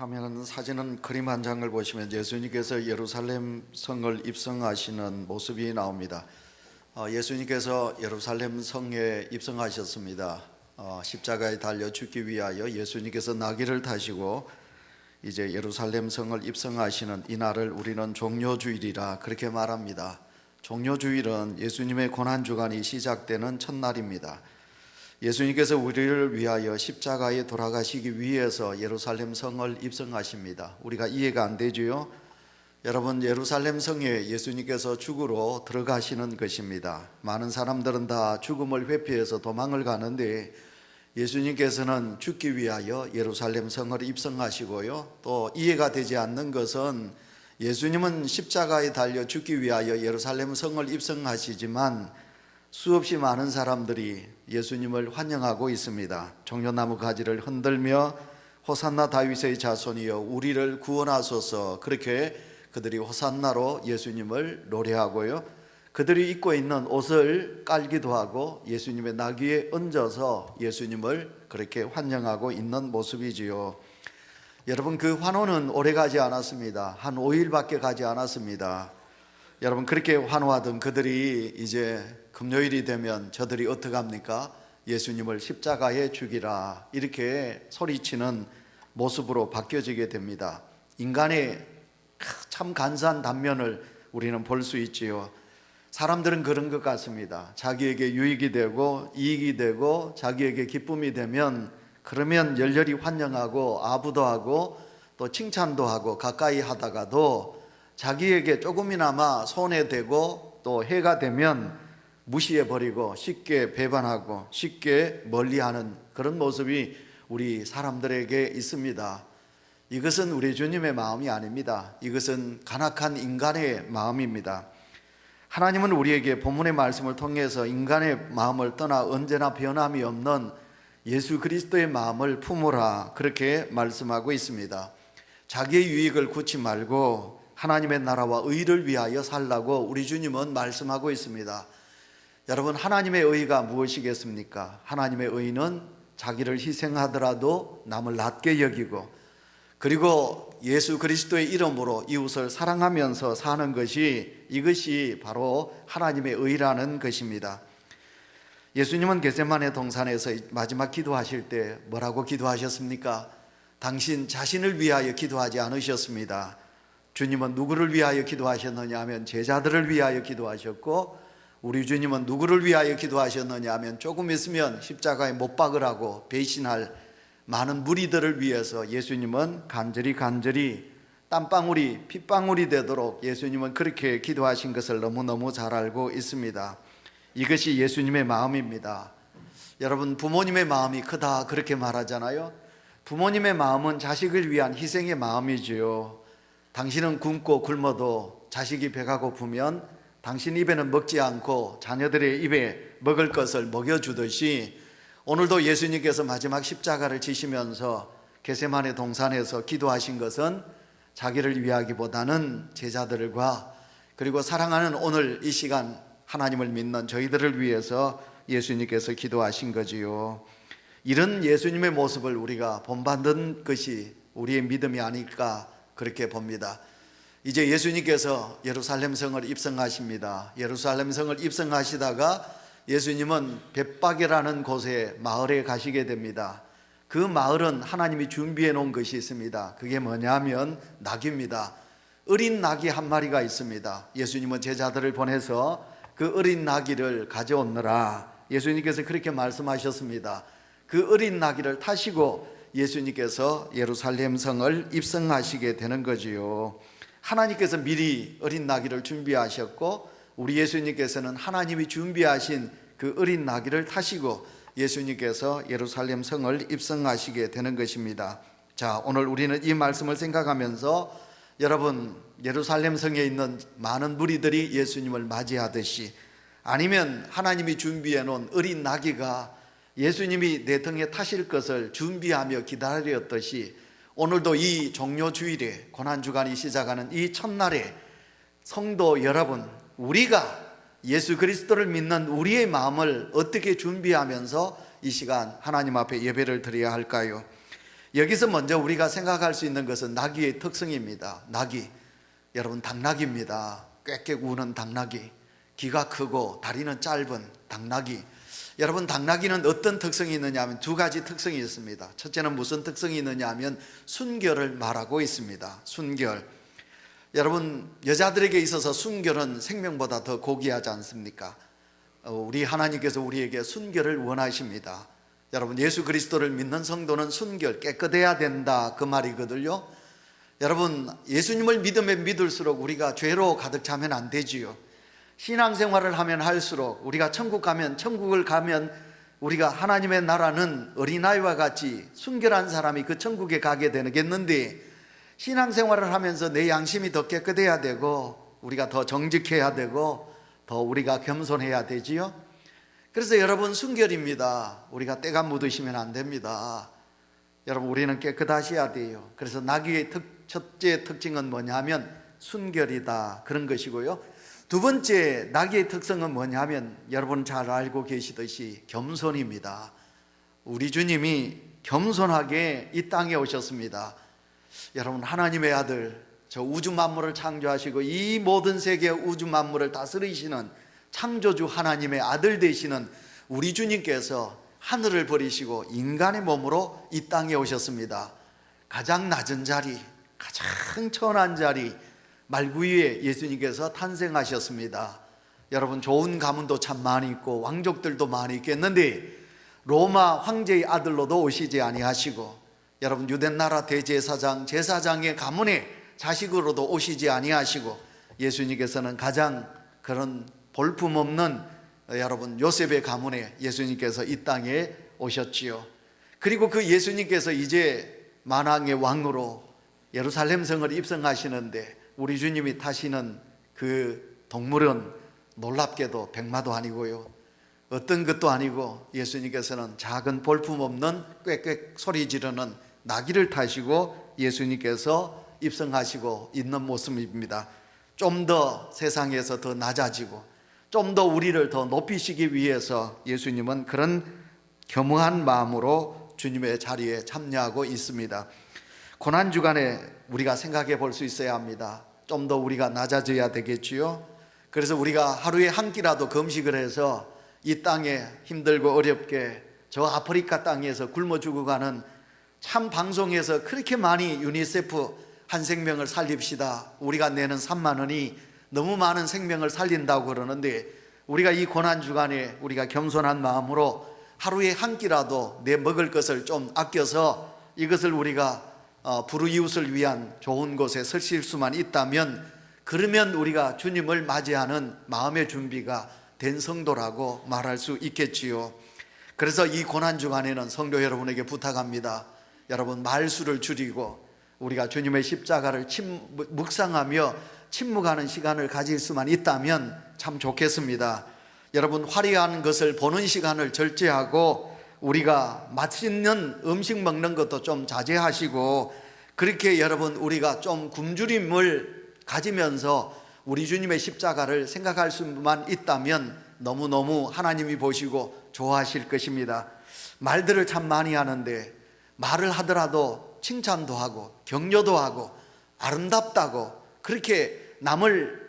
화면 사진은 그림 한 장을 보시면 예수님께서 예루살렘 성을 입성하시는 모습이 나옵니다. 예수님께서 예루살렘 성에 입성하셨습니다. 십자가에 달려 죽기 위하여 예수님께서 나귀를 타시고 이제 예루살렘 성을 입성하시는 이날을 우리는 종료주일이라 그렇게 말합니다. 종료주일은 예수님의 고난주간이 시작되는 첫날입니다. 예수님께서 우리를 위하여 십자가에 돌아가시기 위해서 예루살렘 성을 입성하십니다. 우리가 이해가 안 되지요? 여러분, 예루살렘 성에 예수님께서 죽으러 들어가시는 것입니다. 많은 사람들은 다 죽음을 회피해서 도망을 가는데 예수님께서는 죽기 위하여 예루살렘 성을 입성하시고요, 또 이해가 되지 않는 것은 예수님은 십자가에 달려 죽기 위하여 예루살렘 성을 입성하시지만 수없이 많은 사람들이 예수님을 환영하고 있습니다. 종려나무 가지를 흔들며 호산나 다윗의 자손이여 우리를 구원하소서, 그렇게 그들이 호산나로 예수님을 노래하고요, 그들이 입고 있는 옷을 깔기도 하고 예수님의 나귀에 얹어서 예수님을 그렇게 환영하고 있는 모습이지요. 여러분, 그 환호는 오래 가지 않았습니다. 한 5일밖에 가지 않았습니다. 여러분, 그렇게 환호하던 그들이 이제 금요일이 되면 저들이 어떻게 합니까? 예수님을 십자가에 죽이라, 이렇게 소리치는 모습으로 바뀌어지게 됩니다. 인간의 참 간사한 단면을 우리는 볼 수 있지요. 사람들은 그런 것 같습니다. 자기에게 유익이 되고 이익이 되고 자기에게 기쁨이 되면 그러면 열렬히 환영하고 아부도 하고 또 칭찬도 하고 가까이 하다가도 자기에게 조금이나마 손해되고 또 해가 되면 무시해버리고 쉽게 배반하고 쉽게 멀리하는 그런 모습이 우리 사람들에게 있습니다. 이것은 우리 주님의 마음이 아닙니다. 이것은 간악한 인간의 마음입니다. 하나님은 우리에게 본문의 말씀을 통해서 인간의 마음을 떠나 언제나 변함이 없는 예수 그리스도의 마음을 품으라, 그렇게 말씀하고 있습니다. 자기의 유익을 굳지 말고 하나님의 나라와 의를 위하여 살라고 우리 주님은 말씀하고 있습니다. 여러분, 하나님의 의가 무엇이겠습니까? 하나님의 의는 자기를 희생하더라도 남을 낮게 여기고, 그리고 예수 그리스도의 이름으로 이웃을 사랑하면서 사는 것이, 이것이 바로 하나님의 의라는 것입니다. 예수님은 겟세마네 동산에서 마지막 기도하실 때 뭐라고 기도하셨습니까? 당신 자신을 위하여 기도하지 않으셨습니다. 주님은 누구를 위하여 기도하셨느냐 하면 제자들을 위하여 기도하셨고, 우리 주님은 누구를 위하여 기도하셨느냐 하면 조금 있으면 십자가에 못 박으라고 배신할 많은 무리들을 위해서 예수님은 간절히 땀방울이 핏방울이 되도록 예수님은 그렇게 기도하신 것을 너무너무 잘 알고 있습니다. 이것이 예수님의 마음입니다. 여러분, 부모님의 마음이 크다 그렇게 말하잖아요. 부모님의 마음은 자식을 위한 희생의 마음이지요. 당신은 굶고 굶어도 자식이 배가 고프면 당신 입에는 먹지 않고 자녀들의 입에 먹을 것을 먹여주듯이 오늘도 예수님께서 마지막 십자가를 지시면서 겟세마네 동산에서 기도하신 것은 자기를 위하기보다는 제자들과 그리고 사랑하는 오늘 이 시간 하나님을 믿는 저희들을 위해서 예수님께서 기도하신 거지요. 이런 예수님의 모습을 우리가 본받는 것이 우리의 믿음이 아닐까 그렇게 봅니다. 이제 예수님께서 예루살렘 성을 입성하십니다. 예루살렘 성을 입성하시다가 예수님은 벳박이라는 곳에 마을에 가시게 됩니다. 그 마을은 하나님이 준비해 놓은 것이 있습니다. 그게 뭐냐면 낙입니다. 어린 낙이 한 마리가 있습니다. 예수님은 제자들을 보내서 그 어린 나귀를 가져오느라 예수님께서 그렇게 말씀하셨습니다. 그 어린 나귀를 타시고 예수님께서 예루살렘 성을 입성하시게 되는 거지요. 하나님께서 미리 어린 나귀를 준비하셨고, 우리 예수님께서는 하나님이 준비하신 그 어린 나귀를 타시고 예수님께서 예루살렘 성을 입성하시게 되는 것입니다. 자, 오늘 우리는 이 말씀을 생각하면서 여러분, 예루살렘 성에 있는 많은 무리들이 예수님을 맞이하듯이, 아니면 하나님이 준비해 놓은 어린 나귀가 예수님이 내 등에 타실 것을 준비하며 기다렸듯이 오늘도 이 종료주일에 고난주간이 시작하는 이 첫날에 성도 여러분, 우리가 예수 그리스도를 믿는 우리의 마음을 어떻게 준비하면서 이 시간 하나님 앞에 예배를 드려야 할까요? 여기서 먼저 우리가 생각할 수 있는 것은 나귀의 특성입니다. 나귀, 여러분 당나귀입니다. 꽥꽥 우는 당나귀, 귀가 크고 다리는 짧은 당나귀. 여러분 당나귀는 어떤 특성이 있느냐 하면 두 가지 특성이 있습니다. 첫째는 무슨 특성이 있느냐 하면 순결을 말하고 있습니다. 순결. 여러분 여자들에게 있어서 순결은 생명보다 더 고귀하지 않습니까? 우리 하나님께서 우리에게 순결을 원하십니다. 여러분 예수 그리스도를 믿는 성도는 순결, 깨끗해야 된다 그 말이거든요. 여러분 예수님을 믿으면 믿을수록 우리가 죄로 가득 차면 안 되지요. 신앙생활을 하면 할수록 우리가 천국을 가면 우리가 하나님의 나라는 어린아이와 같이 순결한 사람이 그 천국에 가게 되겠는데, 신앙생활을 하면서 내 양심이 더 깨끗해야 되고 우리가 더 정직해야 되고 더 우리가 겸손해야 되지요. 그래서 여러분 순결입니다. 우리가 때가 묻으시면 안 됩니다. 여러분 우리는 깨끗하셔야 돼요. 그래서 나귀의 첫째 특징은 뭐냐면 순결이다 그런 것이고요. 두 번째 나귀의 특성은 뭐냐면 여러분 잘 알고 계시듯이 겸손입니다. 우리 주님이 겸손하게 이 땅에 오셨습니다. 여러분 하나님의 아들, 저 우주 만물을 창조하시고 이 모든 세계 우주 만물을 다스리시는 창조주 하나님의 아들 되시는 우리 주님께서 하늘을 버리시고 인간의 몸으로 이 땅에 오셨습니다. 가장 낮은 자리, 가장 천한 자리 말구 위에 예수님께서 탄생하셨습니다. 여러분 좋은 가문도 참 많이 있고 왕족들도 많이 있겠는데 로마 황제의 아들로도 오시지 아니하시고, 여러분 유대나라 대제사장 제사장의 가문의 자식으로도 오시지 아니하시고, 예수님께서는 가장 그런 볼품없는 여러분 요셉의 가문에 예수님께서 이 땅에 오셨지요. 그리고 그 예수님께서 이제 만왕의 왕으로 예루살렘 성을 입성하시는데 우리 주님이 타시는 그 동물은 놀랍게도 백마도 아니고요, 어떤 것도 아니고 예수님께서는 작은 볼품없는 꽥꽥 소리 지르는 나귀를 타시고 예수님께서 입성하시고 있는 모습입니다. 좀 더 세상에서 더 낮아지고 좀 더 우리를 더 높이시기 위해서 예수님은 그런 겸허한 마음으로 주님의 자리에 참여하고 있습니다. 고난주간에 우리가 생각해 볼 수 있어야 합니다. 좀 더 우리가 낮아져야 되겠지요. 그래서 우리가 하루에 한 끼라도 금식을 해서 이 땅에 힘들고 어렵게 저 아프리카 땅에서 굶어 죽어가는, 참 방송에서 그렇게 많이 유니세프 한 생명을 살립시다, 우리가 내는 3만 원이 너무 많은 생명을 살린다고 그러는데, 우리가 이 고난주간에 우리가 겸손한 마음으로 하루에 한 끼라도 내 먹을 것을 좀 아껴서 이것을 우리가 불우이웃을 위한 좋은 곳에 쓰실 수만 있다면, 그러면 우리가 주님을 맞이하는 마음의 준비가 된 성도라고 말할 수 있겠지요. 그래서 이 고난주간에는 성도 여러분에게 부탁합니다. 여러분 말수를 줄이고 우리가 주님의 십자가를 묵상하며 침묵하는 시간을 가질 수만 있다면 참 좋겠습니다. 여러분 화려한 것을 보는 시간을 절제하고 우리가 맛있는 음식 먹는 것도 좀 자제하시고, 그렇게 여러분 우리가 좀 굶주림을 가지면서 우리 주님의 십자가를 생각할 수만 있다면 너무너무 하나님이 보시고 좋아하실 것입니다. 말들을 참 많이 하는데 말을 하더라도 칭찬도 하고 격려도 하고 아름답다고 그렇게 남을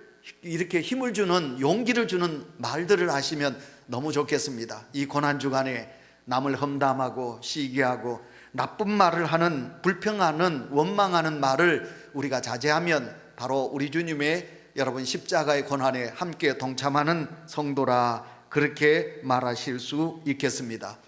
이렇게 힘을 주는, 용기를 주는 말들을 하시면 너무 좋겠습니다. 이 고난주간에 남을 험담하고 시기하고 나쁜 말을 하는, 불평하는, 원망하는 말을 우리가 자제하면 바로 우리 주님의 여러분 십자가의 고난에 함께 동참하는 성도라 그렇게 말하실 수 있겠습니다.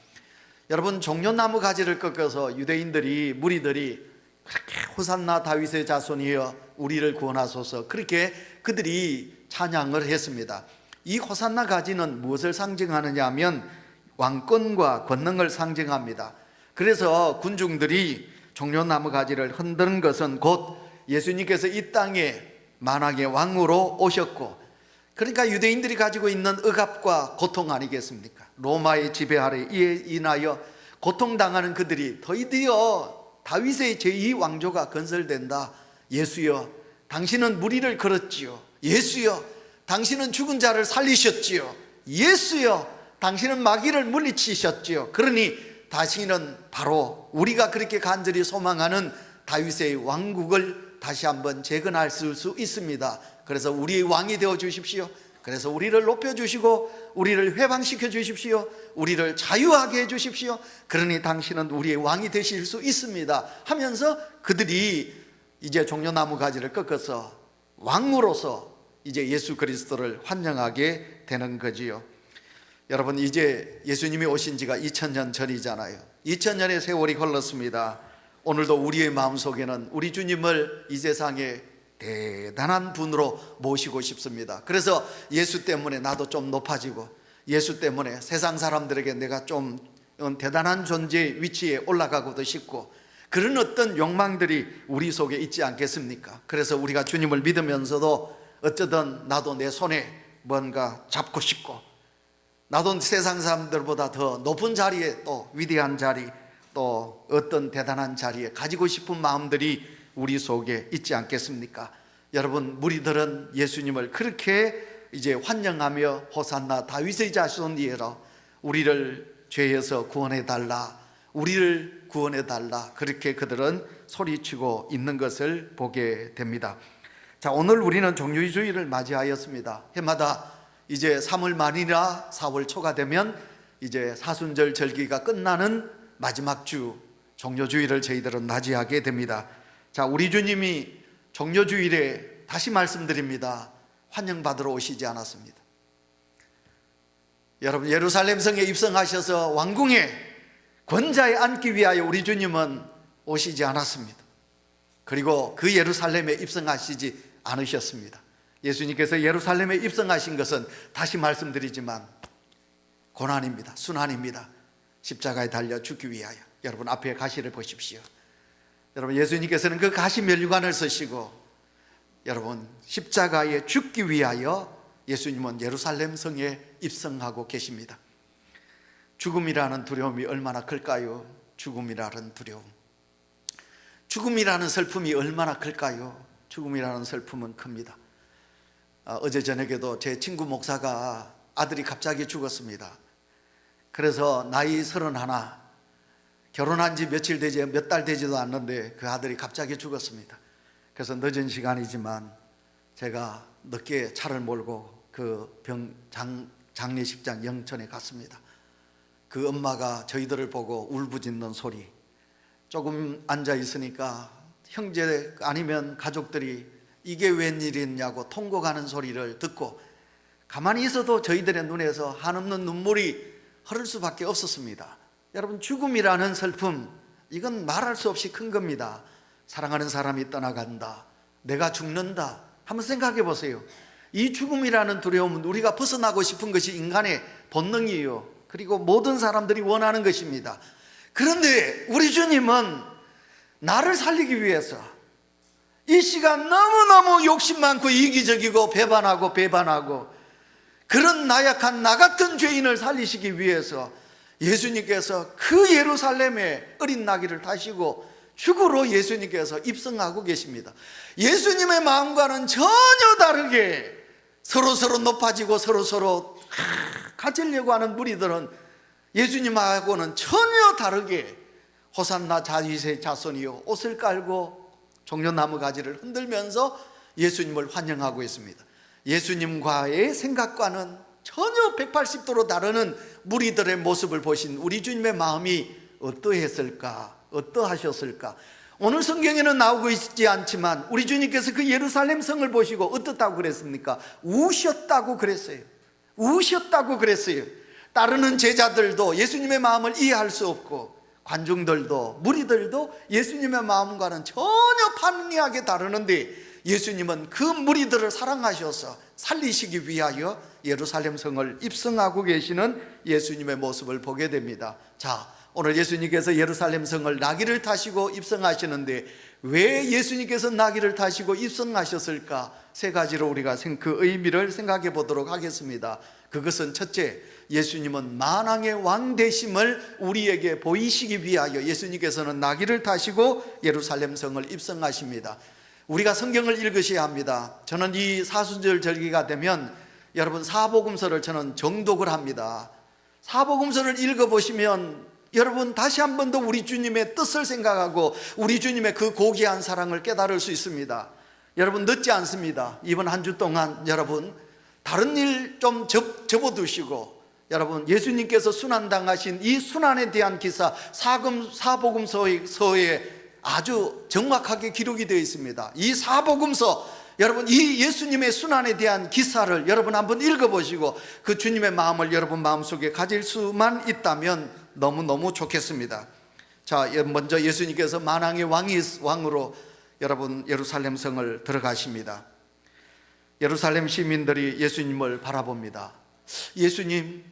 여러분 종려나무 가지를 꺾어서 유대인들이, 무리들이 그렇게 호산나 다윗의 자손이여 우리를 구원하소서 그렇게 그들이 찬양을 했습니다. 이 호산나 가지는 무엇을 상징하느냐 하면 왕권과 권능을 상징합니다. 그래서 군중들이 종려나무 가지를 흔드는 것은 곧 예수님께서 이 땅에 만왕의 왕으로 오셨고, 그러니까 유대인들이 가지고 있는 억압과 고통 아니겠습니까? 로마의 지배 아래 인하여 고통당하는 그들이 드디어 다윗의 제2 왕조가 건설된다. 예수여 당신은 무리를 걸었지요. 예수여 당신은 죽은 자를 살리셨지요. 예수여 당신은 마귀를 물리치셨지요. 그러니 다시는 바로 우리가 그렇게 간절히 소망하는 다윗의 왕국을 다시 한번 재건할 수 있습니다. 그래서 우리의 왕이 되어 주십시오. 그래서 우리를 높여주시고 우리를 회방시켜 주십시오. 우리를 자유하게 해주십시오. 그러니 당신은 우리의 왕이 되실 수 있습니다 하면서 그들이 이제 종려나무 가지를 꺾어서 왕으로서 이제 예수 그리스도를 환영하게 되는 거지요. 여러분, 이제 예수님이 오신 지가 2000년 전이잖아요. 2000년의 세월이 흘렀습니다. 오늘도 우리의 마음속에는 우리 주님을 이 세상에 대단한 분으로 모시고 싶습니다. 그래서 예수 때문에 나도 좀 높아지고, 예수 때문에 세상 사람들에게 내가 좀 대단한 존재의 위치에 올라가고도 싶고, 그런 어떤 욕망들이 우리 속에 있지 않겠습니까? 그래서 우리가 주님을 믿으면서도 어쩌든 나도 내 손에 뭔가 잡고 싶고, 나도 세상 사람들보다 더 높은 자리에, 또 위대한 자리, 또 어떤 대단한 자리에 가지고 싶은 마음들이 우리 속에 있지 않겠습니까? 여러분, 무리들은 예수님을 그렇게 이제 환영하며 호산나 다윗의 자손이라, 우리를 죄에서 구원해달라, 우리를 구원해달라, 그렇게 그들은 소리치고 있는 것을 보게 됩니다. 자, 오늘 우리는 종료주일을 맞이하였습니다. 해마다 이제 3월 말이나 4월 초가 되면 이제 사순절 절기가 끝나는 마지막 주 종료주일을 저희들은 맞이하게 됩니다. 자, 우리 주님이 종료주일에 다시 말씀드립니다. 환영받으러 오시지 않았습니다. 여러분, 예루살렘 성에 입성하셔서 왕궁에 권자에 앉기 위하여 우리 주님은 오시지 않았습니다. 그리고 그 예루살렘에 입성하시지 않으셨습니다. 예수님께서 예루살렘에 입성하신 것은 다시 말씀드리지만 고난입니다. 순환입니다. 십자가에 달려 죽기 위하여. 여러분, 앞에 가시를 보십시오. 여러분, 예수님께서는 그 가시 면류관을 쓰시고, 여러분, 십자가에 죽기 위하여 예수님은 예루살렘 성에 입성하고 계십니다. 죽음이라는 두려움이 얼마나 클까요? 죽음이라는 두려움, 죽음이라는 슬픔이 얼마나 클까요? 죽음이라는 슬픔은 큽니다. 어제 저녁에도 제 친구 목사가 아들이 갑자기 죽었습니다. 그래서 나이 31, 결혼한 지 며칠 되지, 몇 달 되지도 않는데 그 아들이 갑자기 죽었습니다. 그래서 늦은 시간이지만 제가 늦게 차를 몰고 그 장례식장 영천에 갔습니다. 그 엄마가 저희들을 보고 울부짖는 소리, 조금 앉아 있으니까 형제 아니면 가족들이 이게 웬일이냐고 통곡하는 소리를 듣고 가만히 있어도 저희들의 눈에서 한없는 눈물이 흐를 수밖에 없었습니다. 여러분, 죽음이라는 슬픔, 이건 말할 수 없이 큰 겁니다. 사랑하는 사람이 떠나간다, 내가 죽는다, 한번 생각해 보세요. 이 죽음이라는 두려움은 우리가 벗어나고 싶은 것이 인간의 본능이에요. 그리고 모든 사람들이 원하는 것입니다. 그런데 우리 주님은 나를 살리기 위해서 이 시간 너무너무 욕심 많고 이기적이고 배반하고 그런 나약한 나 같은 죄인을 살리시기 위해서 예수님께서 그 예루살렘에 어린 나귀를 타시고 죽으로 예수님께서 입성하고 계십니다. 예수님의 마음과는 전혀 다르게 서로 높아지고 서로 가지려고 하는 무리들은 예수님하고는 전혀 다르게 호산나 다윗의 자손이요, 옷을 깔고 종려나무 가지를 흔들면서 예수님을 환영하고 있습니다. 예수님과의 생각과는 전혀 180도로 다르는 무리들의 모습을 보신 우리 주님의 마음이 어떠했을까, 어떠하셨을까? 오늘 성경에는 나오고 있지 않지만 우리 주님께서 그 예루살렘 성을 보시고 어떻다고 그랬습니까? 우셨다고 그랬어요. 우셨다고 그랬어요. 따르는 제자들도 예수님의 마음을 이해할 수 없고, 관중들도 무리들도 예수님의 마음과는 전혀 판이하게 다르는데 예수님은 그 무리들을 사랑하셔서 살리시기 위하여 예루살렘 성을 입성하고 계시는 예수님의 모습을 보게 됩니다. 자, 오늘 예수님께서 예루살렘 성을 나귀를 타시고 입성하시는데 왜 예수님께서 나귀를 타시고 입성하셨을까? 세 가지로 우리가 그 의미를 생각해 보도록 하겠습니다. 그것은 첫째, 예수님은 만왕의 왕 되심을 우리에게 보이시기 위하여 예수님께서는 나귀를 타시고 예루살렘 성을 입성하십니다. 우리가 성경을 읽으셔야 합니다. 저는 이 사순절 절기가 되면 여러분 사복음서를 저는 정독을 합니다. 사복음서를 읽어보시면 여러분 다시 한 번 더 우리 주님의 뜻을 생각하고 우리 주님의 그 고귀한 사랑을 깨달을 수 있습니다. 여러분 늦지 않습니다. 이번 한 주 동안 여러분 다른 일 좀 접어두시고 여러분 예수님께서 순환당하신 이 순환에 대한 기사 사복음서에 아주 정확하게 기록이 되어 있습니다. 이 사복음서 여러분 이 예수님의 순환에 대한 기사를 여러분 한번 읽어보시고 그 주님의 마음을 여러분 마음속에 가질 수만 있다면 너무너무 좋겠습니다. 자, 먼저 예수님께서 만왕의 왕으로 여러분 예루살렘 성을 들어가십니다. 예루살렘 시민들이 예수님을 바라봅니다. 예수님,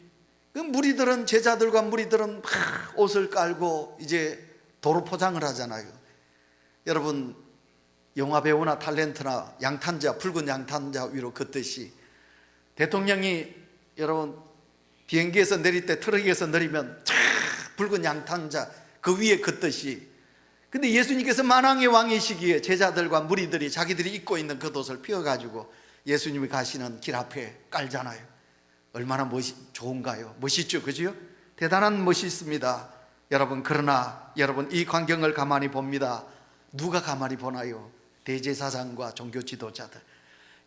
그 무리들은 제자들과 무리들은 막 옷을 깔고 이제 도로 포장을 하잖아요. 여러분 영화 배우나 탤런트나 양탄자, 붉은 양탄자 위로 걷듯이 대통령이 여러분 비행기에서 내릴 때 트럭에서 내리면 붉은 양탄자 그 위에 걷듯이, 근데 예수님께서 만왕의 왕이시기에 제자들과 무리들이 자기들이 입고 있는 겉옷을 펴가지고 예수님이 가시는 길 앞에 깔잖아요. 얼마나 좋은가요? 멋있죠, 그죠? 대단한 멋이 있습니다. 여러분, 그러나 여러분 이 광경을 가만히 봅니다. 누가 가만히 보나요? 대제사장과 종교 지도자들,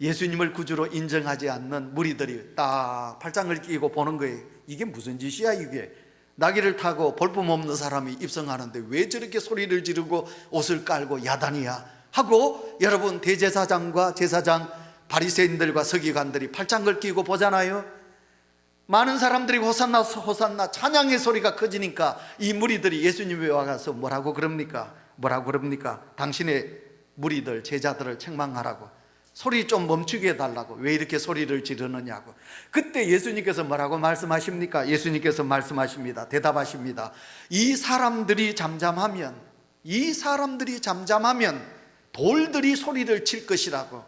예수님을 구주로 인정하지 않는 무리들이 딱 팔짱을 끼고 보는 거예요. 이게 무슨 짓이야 이게? 나귀를 타고 볼품없는 사람이 입성하는데 왜 저렇게 소리를 지르고 옷을 깔고 야단이야 하고, 여러분 대제사장과 제사장, 바리새인들과 서기관들이 팔짱을 끼고 보잖아요. 많은 사람들이 호산나 호산나 찬양의 소리가 커지니까 이 무리들이 예수님에 와가서 뭐라고 그럽니까? 당신의 무리들, 제자들을 책망하라고, 소리 좀 멈추게 해달라고, 왜 이렇게 소리를 지르느냐고. 그때 예수님께서 뭐라고 말씀하십니까? 예수님께서 말씀하십니다. 대답하십니다. 이 사람들이 잠잠하면 돌들이 소리를 칠 것이라고,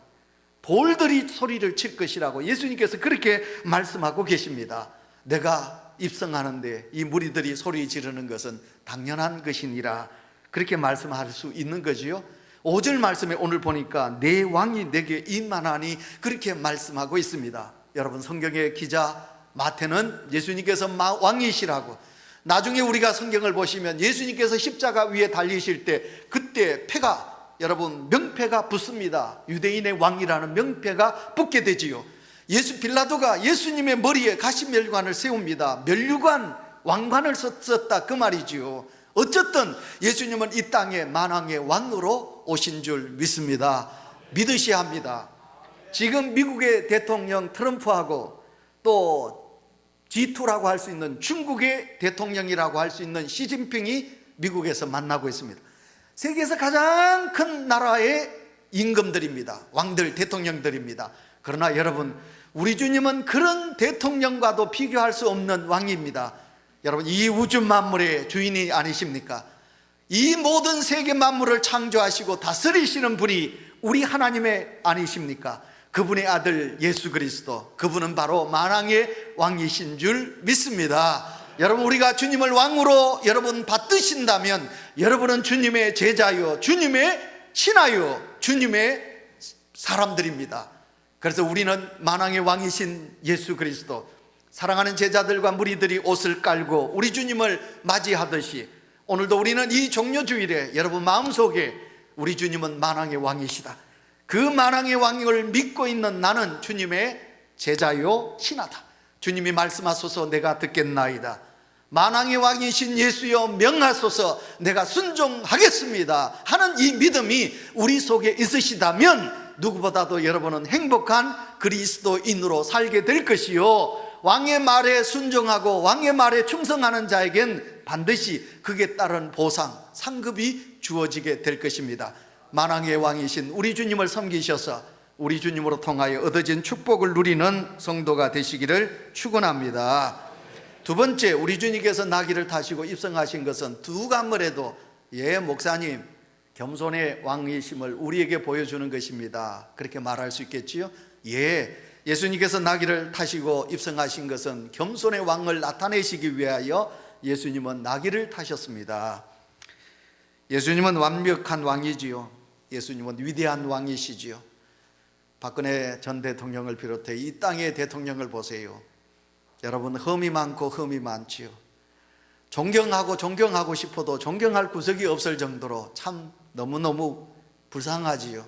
예수님께서 그렇게 말씀하고 계십니다. 내가 입성하는데 이 무리들이 소리 지르는 것은 당연한 것이니라, 그렇게 말씀할 수 있는 거지요. 5절 말씀에 오늘 보니까 내 왕이 내게 임하나니 그렇게 말씀하고 있습니다. 여러분 성경의 기자 마태는 예수님께서 왕이시라고, 나중에 우리가 성경을 보시면 예수님께서 십자가 위에 달리실 때 그때 패가, 여러분 명패가 붙습니다. 유대인의 왕이라는 명패가 붙게 되지요. 빌라도가 예수님의 머리에 가시면류관을 세웁니다. 면류관, 왕관을 썼다 그 말이지요. 어쨌든 예수님은 이 땅에 만왕의 왕으로 오신 줄 믿습니다. 믿으셔야 합니다. 지금 미국의 대통령 트럼프하고 또 G2라고 할 수 있는 중국의 대통령이라고 할 수 있는 시진핑이 미국에서 만나고 있습니다. 세계에서 가장 큰 나라의 임금들입니다. 왕들, 대통령들입니다. 그러나 여러분, 우리 주님은 그런 대통령과도 비교할 수 없는 왕입니다. 여러분, 이 우주 만물의 주인이 아니십니까? 이 모든 세계 만물을 창조하시고 다스리시는 분이 우리 하나님의 아니십니까? 그분의 아들 예수 그리스도, 그분은 바로 만왕의 왕이신 줄 믿습니다. 여러분, 우리가 주님을 왕으로 여러분 받드신다면 여러분은 주님의 제자요, 주님의 신하요, 주님의 사람들입니다. 그래서 우리는 만왕의 왕이신 예수 그리스도, 사랑하는 제자들과 무리들이 옷을 깔고 우리 주님을 맞이하듯이 오늘도 우리는 이 종료주일에 여러분 마음속에 우리 주님은 만왕의 왕이시다, 그 만왕의 왕을 믿고 있는 나는 주님의 제자요 신하다, 주님이 말씀하소서 내가 듣겠나이다, 만왕의 왕이신 예수여 명하소서 내가 순종하겠습니다 하는 이 믿음이 우리 속에 있으시다면 누구보다도 여러분은 행복한 그리스도인으로 살게 될 것이요, 왕의 말에 순종하고 왕의 말에 충성하는 자에겐 반드시 그에 따른 보상, 상급이 주어지게 될 것입니다. 만왕의 왕이신 우리 주님을 섬기셔서 우리 주님으로 통하여 얻어진 축복을 누리는 성도가 되시기를 축원합니다. 두 번째, 우리 주님께서 나귀를 타시고 입성하신 것은 누가 뭐래도 목사님 겸손의 왕이심을 우리에게 보여주는 것입니다, 그렇게 말할 수 있겠지요? 예수님께서 나귀를 타시고 입성하신 것은 겸손의 왕을 나타내시기 위하여 예수님은 나귀를 타셨습니다. 예수님은 완벽한 왕이지요. 예수님은 위대한 왕이시지요. 박근혜 전 대통령을 비롯해 이 땅의 대통령을 보세요. 여러분, 흠이 많고 흠이 많지요. 존경하고 싶어도 존경할 구석이 없을 정도로 참 너무너무 불쌍하지요.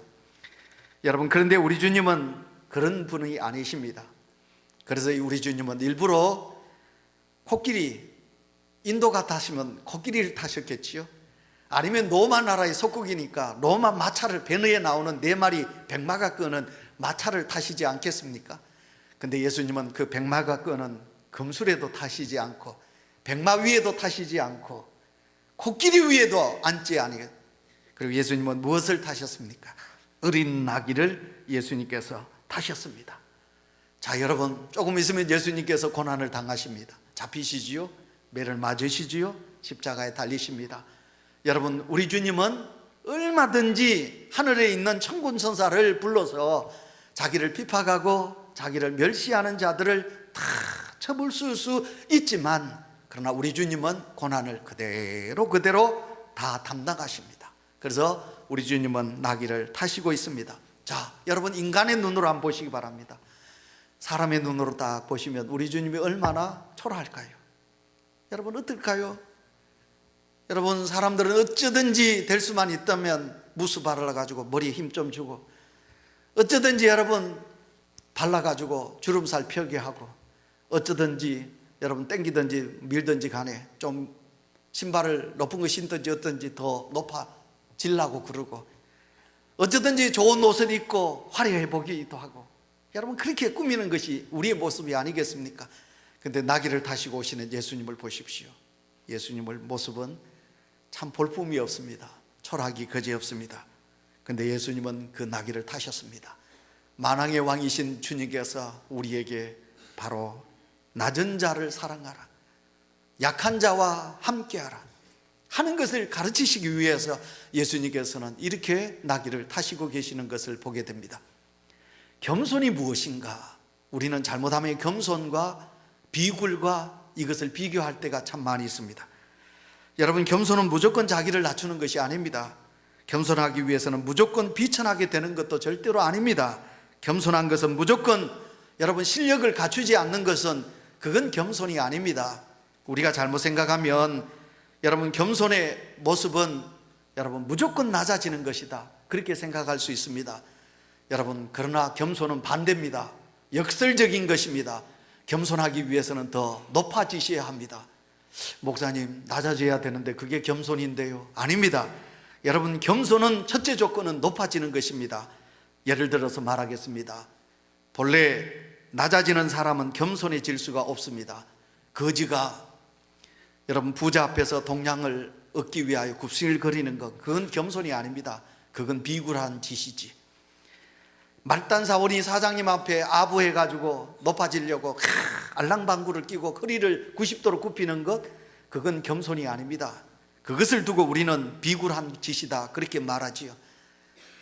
여러분, 그런데 우리 주님은 그런 분이 아니십니다. 그래서 우리 주님은 일부러 코끼리, 인도가 타시면 코끼리를 타셨겠지요. 아니면 로마 나라의 속국이니까 로마 마차를, 배너에 나오는 4마리 백마가 끄는 마차를 타시지 않겠습니까? 근데 예수님은 그 백마가 끄는 금술에도 타시지 않고, 백마 위에도 타시지 않고, 코끼리 위에도 앉지 아니겠. 그리고 예수님은 무엇을 타셨습니까? 어린 나귀를 예수님께서 타셨습니다. 자, 여러분, 조금 있으면 예수님께서 고난을 당하십니다. 잡히시지요? 매를 맞으시지요? 십자가에 달리십니다. 여러분, 우리 주님은 얼마든지 하늘에 있는 천군 천사를 불러서 자기를 핍박하고 자기를 멸시하는 자들을 다 쳐부술 수 있지만, 그러나 우리 주님은 고난을 그대로 다 담당하십니다. 그래서 우리 주님은 나귀를 타시고 있습니다. 자, 여러분, 인간의 눈으로 한번 보시기 바랍니다. 사람의 눈으로 딱 보시면 우리 주님이 얼마나 초라할까요? 여러분, 어떨까요? 여러분, 사람들은 어쩌든지 될 수만 있다면 무스 발라가지고 머리에 힘 좀 주고, 어쩌든지 여러분 발라가지고 주름살 펴게 하고, 어쩌든지 여러분 땡기든지 밀든지 간에 좀 신발을 높은 거 신든지 어떤지 더 높아지려고 그러고, 어쩌든지 좋은 옷을 입고 화려해 보기도 하고, 여러분 그렇게 꾸미는 것이 우리의 모습이 아니겠습니까? 근데 나귀를 타시고 오시는 예수님을 보십시오. 예수님의 모습은 참 볼품이 없습니다. 초라하기 그지없습니다. 근데 예수님은 그 나귀를 타셨습니다. 만왕의 왕이신 주님께서 우리에게 바로 낮은 자를 사랑하라, 약한 자와 함께하라 하는 것을 가르치시기 위해서 예수님께서는 이렇게 나귀를 타시고 계시는 것을 보게 됩니다. 겸손이 무엇인가? 우리는 잘못하면 겸손과 비굴과 이것을 비교할 때가 참 많이 있습니다. 여러분, 겸손은 무조건 자기를 낮추는 것이 아닙니다. 겸손하기 위해서는 무조건 비천하게 되는 것도 절대로 아닙니다. 겸손한 것은 무조건 여러분 실력을 갖추지 않는 것은 그건 겸손이 아닙니다. 우리가 잘못 생각하면 여러분 겸손의 모습은 여러분 무조건 낮아지는 것이다, 그렇게 생각할 수 있습니다. 여러분, 그러나 겸손은 반대입니다. 역설적인 것입니다. 겸손하기 위해서는 더 높아지셔야 합니다. 목사님, 낮아져야 되는데 그게 겸손인데요. 아닙니다. 여러분, 겸손은 첫째 조건은 높아지는 것입니다. 예를 들어서 말하겠습니다. 본래 낮아지는 사람은 겸손해질 수가 없습니다. 거지가 여러분 부자 앞에서 동량을 얻기 위하여 굽신거리는 것, 그건 겸손이 아닙니다. 그건 비굴한 짓이지. 말단 사원이 사장님 앞에 아부해가지고 높아지려고 알랑방구를 끼고 허리를 90도로 굽히는 것, 그건 겸손이 아닙니다. 그것을 두고 우리는 비굴한 짓이다, 그렇게 말하지요.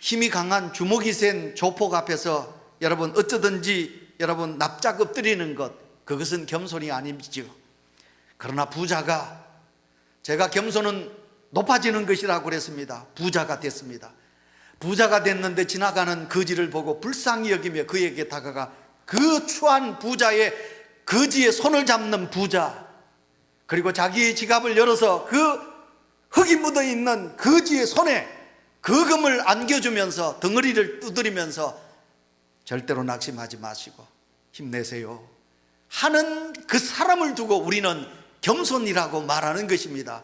힘이 강한 주먹이 센 조폭 앞에서 여러분 어쩌든지 여러분 납작 엎드리는 것, 그것은 겸손이 아니지요. 그러나 부자가, 제가 겸손은 높아지는 것이라고 그랬습니다. 부자가 됐습니다. 부자가 됐는데 지나가는 거지를 보고 불쌍히 여기며 그에게 다가가 그 추한 부자의, 거지의 손을 잡는 부자, 그리고 자기의 지갑을 열어서 그 흙이 묻어있는 거지의 손에 그 금을 안겨주면서 덩어리를 두드리면서 절대로 낙심하지 마시고 힘내세요 하는 그 사람을 두고 우리는 겸손이라고 말하는 것입니다.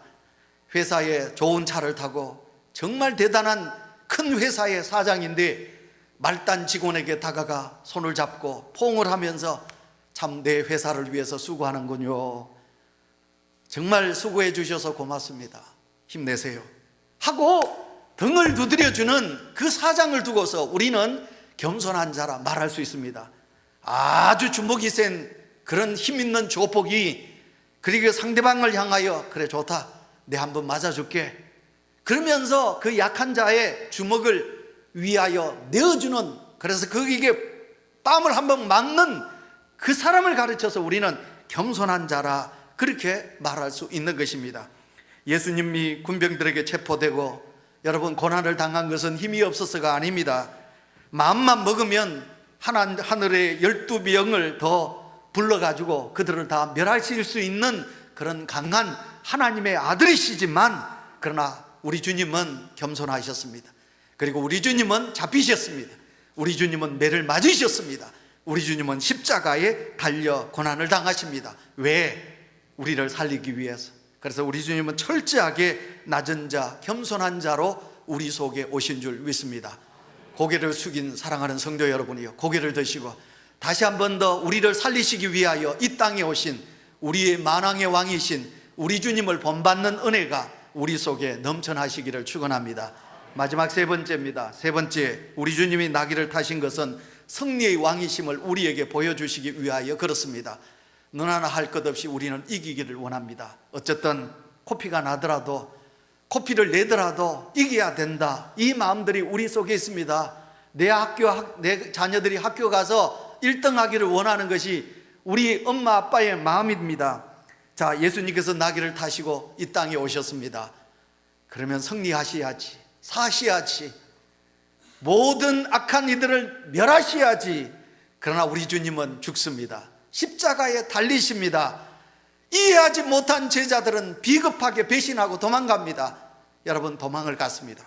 회사에 좋은 차를 타고 정말 대단한 큰 회사의 사장인데 말단 직원에게 다가가 손을 잡고 포옹을 하면서 참 내 회사를 위해서 수고하는군요, 정말 수고해 주셔서 고맙습니다, 힘내세요 하고 등을 두드려주는 그 사장을 두고서 우리는 겸손한 자라 말할 수 있습니다. 아주 주먹이 센 그런 힘 있는 조폭이 그리고 상대방을 향하여 그래 좋다, 내 한번 맞아줄게 그러면서 그 약한 자의 주먹을 위하여 내어주는, 그래서 거기에 뺨을 한번 맞는 그 사람을 가르쳐서 우리는 겸손한 자라 그렇게 말할 수 있는 것입니다. 예수님이 군병들에게 체포되고 여러분 고난을 당한 것은 힘이 없어서가 아닙니다. 마음만 먹으면 하늘의 12병을 더 불러가지고 그들을 다 멸하실 수 있는 그런 강한 하나님의 아들이시지만 그러나 우리 주님은 겸손하셨습니다. 그리고 우리 주님은 잡히셨습니다. 우리 주님은 매를 맞으셨습니다. 우리 주님은 십자가에 달려 고난을 당하십니다. 왜? 우리를 살리기 위해서. 그래서 우리 주님은 철저하게 낮은 자, 겸손한 자로 우리 속에 오신 줄 믿습니다. 고개를 숙인 사랑하는 성도 여러분이요, 고개를 드시고 다시 한 번 더 우리를 살리시기 위하여 이 땅에 오신 우리의 만왕의 왕이신 우리 주님을 본받는 은혜가 우리 속에 넘쳐나시기를 축원합니다. 마지막 세 번째입니다. 세 번째, 우리 주님이 나귀를 타신 것은 승리의 왕이심을 우리에게 보여주시기 위하여 그렇습니다. 너나 할 것 없이 우리는 이기기를 원합니다. 어쨌든 코피가 나더라도, 코피를 내더라도 이겨야 된다, 이 마음들이 우리 속에 있습니다. 내 자녀들이 학교 가서 1등 하기를 원하는 것이 우리 엄마 아빠의 마음입니다. 자, 예수님께서 나귀를 타시고 이 땅에 오셨습니다. 그러면 승리하셔야지, 사셔야지, 모든 악한 이들을 멸하셔야지. 그러나 우리 주님은 죽습니다. 십자가에 달리십니다. 이해하지 못한 제자들은 비겁하게 배신하고 도망갑니다. 여러분, 도망을 갔습니다.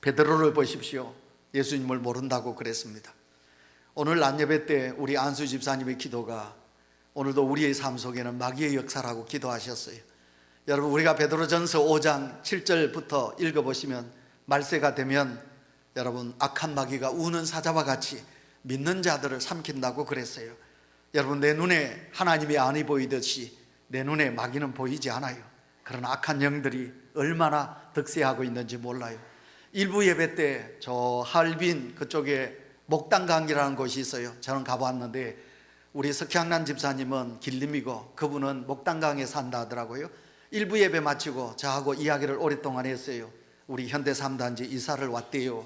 베드로를 보십시오. 예수님을 모른다고 그랬습니다. 오늘 낮예배 때 우리 안수 집사님의 기도가 오늘도 우리의 삶 속에는 마귀의 역사라고 기도하셨어요. 여러분, 우리가 베드로전서 5장 7절부터 읽어보시면 말세가 되면 여러분, 악한 마귀가 우는 사자와 같이 믿는 자들을 삼킨다고 그랬어요. 여러분, 내 눈에 하나님의 안이 보이듯이 내 눈에 마귀는 보이지 않아요. 그러나 악한 영들이 얼마나 득세하고 있는지 몰라요. 일부 예배 때 저 할빈 그쪽에 목당강이라는 곳이 있어요. 저는 가보았는데 우리 석향란 집사님은 길림이고 그분은 목당강에 산다 하더라고요. 일부 예배 마치고 저하고 이야기를 오랫동안 했어요. 우리 현대 3단지 이사를 왔대요.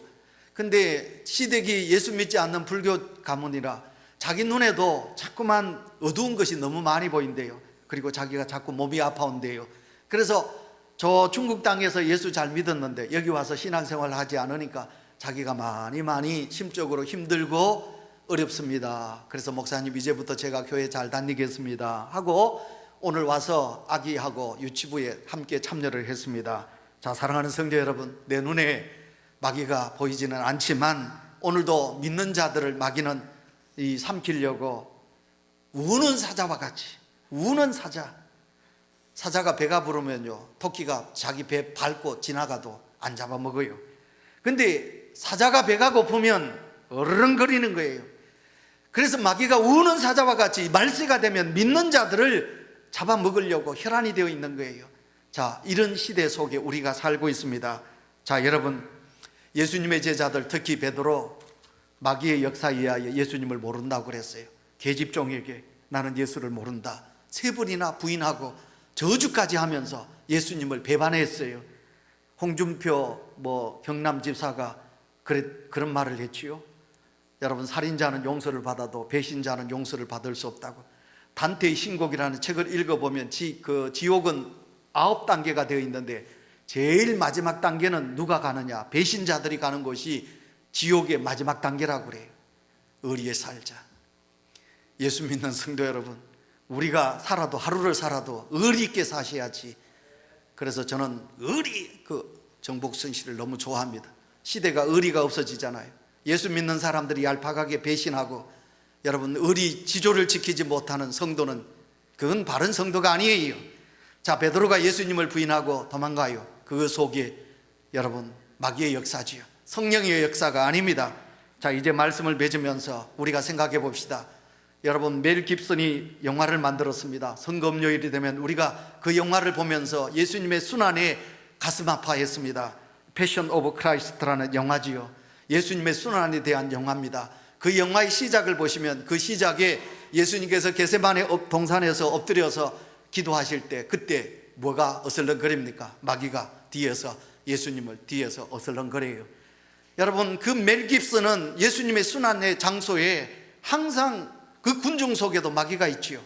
근데 시댁이 예수 믿지 않는 불교 가문이라 자기 눈에도 자꾸만 어두운 것이 너무 많이 보인대요. 그리고 자기가 자꾸 몸이 아파온대요. 그래서 저 중국 땅에서 예수 잘 믿었는데 여기 와서 신앙생활을 하지 않으니까 자기가 많이 심적으로 힘들고 어렵습니다. 그래서 목사님, 이제부터 제가 교회 잘 다니겠습니다 하고 오늘 와서 아기하고 유치부에 함께 참여를 했습니다. 자, 사랑하는 성도 여러분, 내 눈에 마귀가 보이지는 않지만 오늘도 믿는 자들을 마귀는 삼키려고 우는 사자와 같이, 우는 사자가 배가 부르면요, 토끼가 자기 배 밟고 지나가도 안 잡아먹어요. 근데 사자가 배가 고프면 어르렁거리는 거예요. 그래서 마귀가 우는 사자와 같이 말세가 되면 믿는 자들을 잡아먹으려고 혈안이 되어 있는 거예요. 자, 이런 시대 속에 우리가 살고 있습니다. 자, 여러분, 예수님의 제자들, 특히 베드로, 마귀의 역사에 의하여 예수님을 모른다고 그랬어요. 계집종에게 나는 예수를 모른다 3번이나 부인하고 저주까지 하면서 예수님을 배반했어요. 홍준표 경남 집사가 그런 말을 했지요. 여러분, 살인자는 용서를 받아도 배신자는 용서를 받을 수 없다고. 단테의 신곡이라는 책을 읽어보면 지옥은 9단계가 되어 있는데 제일 마지막 단계는 누가 가느냐? 배신자들이 가는 곳이 지옥의 마지막 단계라고 그래요. 의리에 살자. 예수 믿는 성도 여러분, 우리가 살아도, 하루를 살아도 의리 있게 사셔야지. 그래서 저는 정복선 씨를 너무 좋아합니다. 시대가 의리가 없어지잖아요. 예수 믿는 사람들이 얄팍하게 배신하고 여러분, 의리 지조를 지키지 못하는 성도는 그건 바른 성도가 아니에요. 자, 베드로가 예수님을 부인하고 도망가요. 그 속에 여러분, 마귀의 역사지요, 성령의 역사가 아닙니다. 자, 이제 말씀을 맺으면서 우리가 생각해 봅시다. 여러분, 멜 깁슨이 영화를 만들었습니다. 성금요일이 되면 우리가 그 영화를 보면서 예수님의 순환에 가슴 아파했습니다. 패션 오브 크라이스트라는 영화지요. 예수님의 순환에 대한 영화입니다. 그 영화의 시작을 보시면 그 시작에 예수님께서 겟세마네 동산에서 엎드려서 기도하실 때 그때 뭐가 어슬렁거립니까? 마귀가 뒤에서, 예수님을 뒤에서 어슬렁거려요. 여러분, 그 멜 깁슨은 예수님의 순환의 장소에 항상 그 군중 속에도 마귀가 있지요.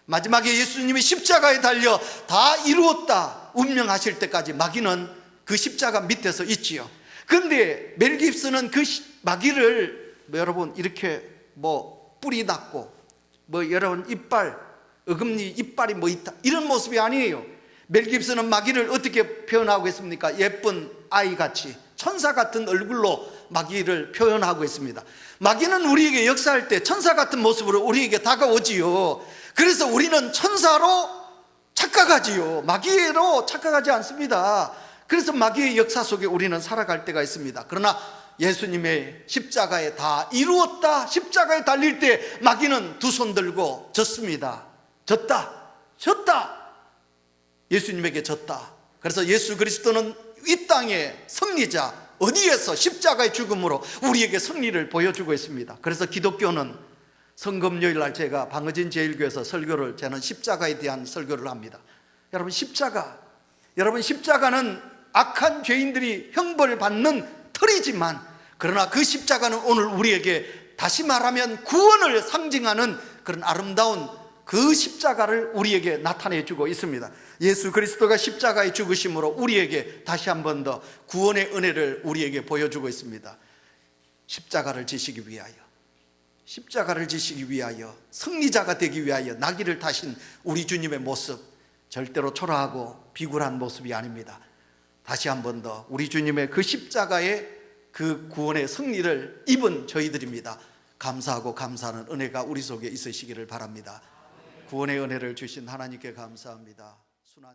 마지막에 예수님이 십자가에 달려 다 이루었다 운명하실 때까지 마귀는 그 십자가 밑에서 있지요. 그런데 멜 깁슨은 그 마귀를 여러분 이렇게 뿔이 났고 여러분 이빨, 어금니 이빨이 있다 이런 모습이 아니에요. 멜 깁슨은 마귀를 어떻게 표현하고 있습니까? 예쁜 아이같이 천사 같은 얼굴로 마귀를 표현하고 있습니다. 마귀는 우리에게 역사할 때 천사 같은 모습으로 우리에게 다가오지요. 그래서 우리는 천사로 착각하지요. 마귀로 착각하지 않습니다. 그래서 마귀의 역사 속에 우리는 살아갈 때가 있습니다. 그러나 예수님의 십자가에 다 이루었다, 십자가에 달릴 때 마귀는 두 손 들고 졌습니다. 졌다. 예수님에게 졌다. 그래서 예수 그리스도는 이 땅의 승리자, 어디에서? 십자가의 죽음으로 우리에게 승리를 보여주고 있습니다. 그래서 기독교는 성금요일 날 제가 방어진 제일교회에서 설교를, 저는 십자가에 대한 설교를 합니다. 여러분, 십자가는 악한 죄인들이 형벌을 받는 틀이지만, 그러나 그 십자가는 오늘 우리에게 다시 말하면 구원을 상징하는 그런 아름다운 그 십자가를 우리에게 나타내 주고 있습니다. 예수 그리스도가 십자가에 죽으심으로 우리에게 다시 한 번 더 구원의 은혜를 우리에게 보여주고 있습니다. 십자가를 지시기 위하여 승리자가 되기 위하여 나귀를 타신 우리 주님의 모습, 절대로 초라하고 비굴한 모습이 아닙니다. 다시 한 번 더 우리 주님의 그 십자가의 그 구원의 승리를 입은 저희들입니다. 감사하고 감사하는 은혜가 우리 속에 있으시기를 바랍니다. 구원의 은혜를 주신 하나님께 감사합니다. 순환